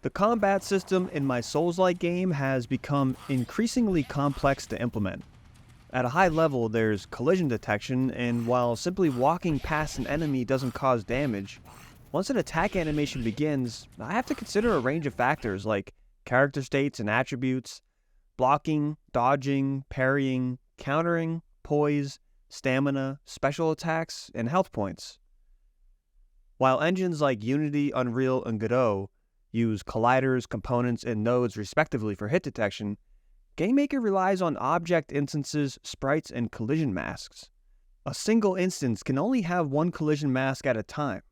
The combat system in my Souls-like game has become increasingly complex to implement. At a high level, there's collision detection, and while simply walking past an enemy doesn't cause damage, once an attack animation begins, I have to consider a range of factors like character states and attributes, blocking, dodging, parrying, countering, poise, stamina, special attacks, and health points. While engines like Unity, Unreal, and Godot use colliders, components, and nodes respectively for hit detection, GameMaker relies on object instances, sprites, and collision masks. A single instance can only have one collision mask at a time.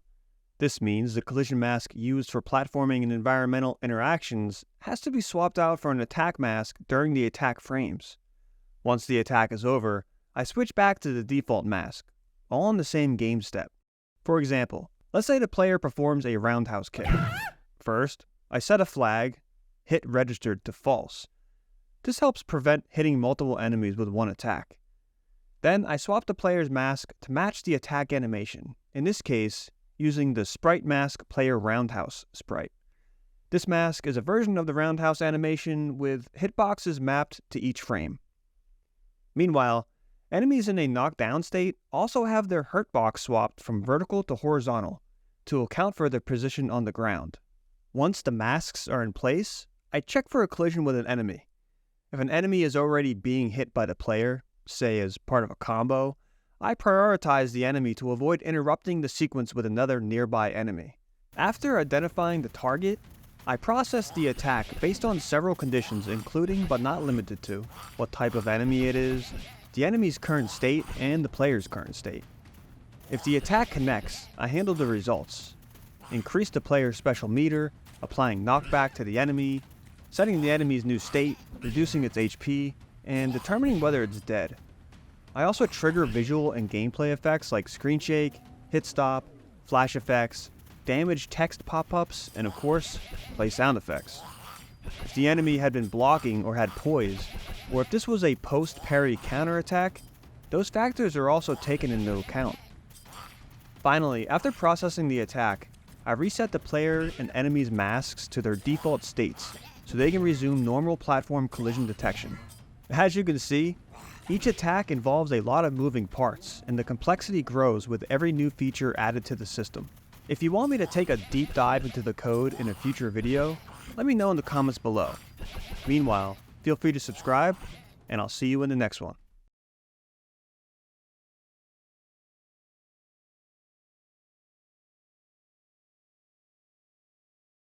This means the collision mask used for platforming and environmental interactions has to be swapped out for an attack mask during the attack frames. Once the attack is over, I switch back to the default mask, all in the same game step. For example, let's say the player performs a roundhouse kick. First, I set a flag, hit registered to false. This helps prevent hitting multiple enemies with one attack. Then I swap the player's mask to match the attack animation, in this case, using the Sprite Mask Player Roundhouse sprite. This mask is a version of the roundhouse animation with hitboxes mapped to each frame. Meanwhile, enemies in a knockdown state also have their hurtbox swapped from vertical to horizontal to account for their position on the ground. Once the masks are in place, I check for a collision with an enemy. If an enemy is already being hit by the player, say as part of a combo, I prioritize the enemy to avoid interrupting the sequence with another nearby enemy. After identifying the target, I process the attack based on several conditions including but not limited to what type of enemy it is, the enemy's current state, and the player's current state. If the attack connects, I handle the results. Increase the player's special meter, applying knockback to the enemy, setting the enemy's new state, reducing its HP, and determining whether it's dead. I also trigger visual and gameplay effects like screen shake, hit stop, flash effects, damage text pop-ups, and of course, play sound effects. If the enemy had been blocking or had poise, or if this was a post-parry counterattack, those factors are also taken into account. Finally, after processing the attack, I reset the player and enemy's masks to their default states so they can resume normal platform collision detection. As you can see, each attack involves a lot of moving parts, and the complexity grows with every new feature added to the system. If you want me to take a deep dive into the code in a future video, let me know in the comments below. Meanwhile, feel free to subscribe, and I'll see you in the next one.